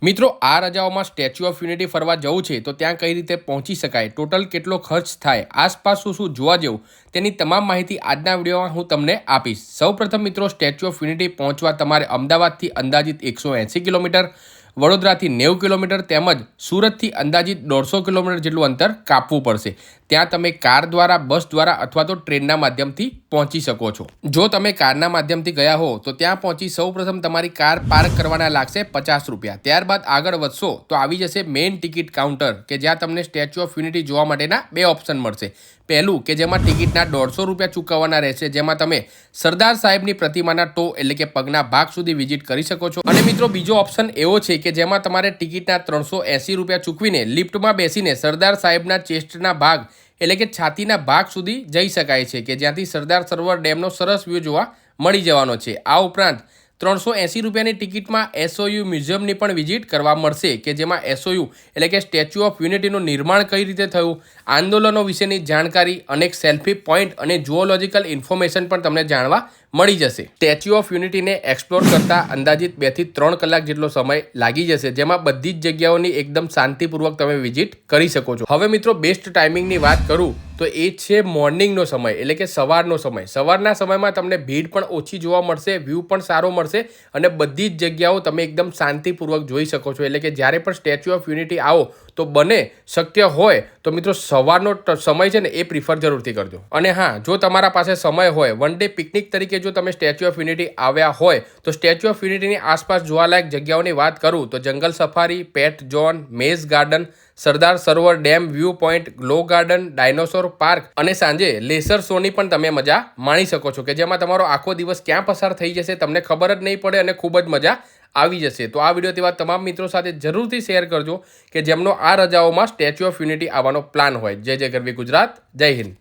મિત્રો આ રજાઓમાં statue of unity ફરવા જવું છે તો ત્યાં કઈ રીતે પહોંચી શકાય, ટોટલ કેટલો ખર્ચ થાય, આસપાસ શું જોવા જેવું, તેની તમામ માહિતી આજના વિડીયોમાં હું તમને આપીશ। સૌપ્રથમ મિત્રો, સ્ટેચ્યુ ઓફ યુનિટી પહોંચવા તમારે અમદાવાદથી અંદાજિત 180 કિલોમીટર, વડોદરાથી 90 કિલોમીટર તેમજ સુરતથી અંદાજિત 150 કિલોમીટર જેટલું અંતર કાપવું પડશે। ત્યાં તમે કાર દ્વારા, બસ દ્વારા અથવા તો ટ્રેનના માધ્યમથી પહોંચી શકો છો। જો તમે કારના માધ્યમથી ગયા હો તો ત્યાં પહોંચી સૌપ્રથમ તમારી કાર પાર્ક કરવાના લાગશે 50 રૂપિયા। ત્યારબાદ આગળ વધશો તો આવી જશે મેઇન ટિકિટ કાઉન્ટર કે જ્યાં તમને સ્ટેચ્યુ ઓફ યુનિટી જોવા માટેના બે ઓપ્શન મળશે। પહેલું કે જેમાં ટિકિટના 150 રૂપિયા ચૂકવવાના રહેશે, જેમાં તમે સરદાર સાહેબની પ્રતિમાના ટો એટલે કે પગના ભાગ સુધી વિઝિટ કરી શકો છો। અને મિત્રો બીજો ઓપ્શન એવો છે કે જેમાં તમારે ટિકિટના 380 રૂપિયા ચૂકવીને લિફ્ટમાં બેસીને સરદાર સાહેબના ચેસ્ટના ભાગ એટલે કે છાતીના ભાગ સુધી જઈ શકાય છે કે જ્યાંથી સરદાર સરોવર ડેમનો સરસ વ્યૂ જોવા મળી જવાનો છે। આ ઉપરાંત 380 રૂપિયાની ટિકિટમાં એસઓયુ મ્યુઝિયમની પણ વિઝિટ કરવા મળશે કે જેમાં એસઓયુ એટલે કે સ્ટેચ્યુ ઓફ યુનિટીનું નિર્માણ કઈ રીતે થયું, આંદોલનો વિશેની જાણકારી, અનેક સેલ્ફી પોઈન્ટ અને જુઓલોજિકલ ઇન્ફોર્મેશન પણ તમને જાણવા મળી જશે। સ્ટેચ્યુ ઓફ યુનિટીને એક્સપ્લોર કરતા અંદાજિત 2 થી 3 કલાક જેટલો સમય લાગી જશે, જેમાં બધી જ જગ્યાઓની એકદમ શાંતિપૂર્વક તમે વિઝિટ કરી શકો છો। હવે મિત્રો બેસ્ટ ટાઈમિંગની વાત કરું તો એ છે મોર્નિંગનો સમય એટલે કે સવારનો સમય। સવારના સમયમાં તમને ભીડ પણ ઓછી જોવા મળશે, વ્યૂ પણ સારો મળશે અને બધી જ જગ્યાઓ તમે એકદમ શાંતિપૂર્વક જોઈ શકો છો। એટલે કે જ્યારે પણ સ્ટેચ્યુ ઓફ યુનિટી આવો તો બને શક્ય હોય તો મિત્રો સવારનો સમય છે ને એ પ્રિફર જરૂરથી કરજો। અને હા, જો તમારા પાસે સમય હોય, વન ડે પિકનિક તરીકે જો તમે સ્ટેચ્યુ ઓફ યુનિટી આવ્યા હોય તો સ્ટેચ્યુ ઓફ યુનિટીની આસપાસ જોવાલાયક જગ્યાઓની વાત કરું તો jungle safari, pet zone, maze garden, Sardar Sarovar dam view point, glow garden, dinosaur park અને સાંજે લેસર શોની પણ તમે મજા માણી શકો છો કે જેમાં તમારો આખો દિવસ ક્યાં પસાર થઈ જશે તમને ખબર જ નહીં પડે અને ખૂબ જ મજા આવી જશે। તો આ વિડીયો તેવા તમામ મિત્રો સાથે જરૂરથી શેર કરજો કે જેમનો આ રજાઓમાં સ્ટેચ્યુ ઓફ યુનિટી આવવાનો પ્લાન હોય। જય જય ગરવી ગુજરાત, જય હિન્દ।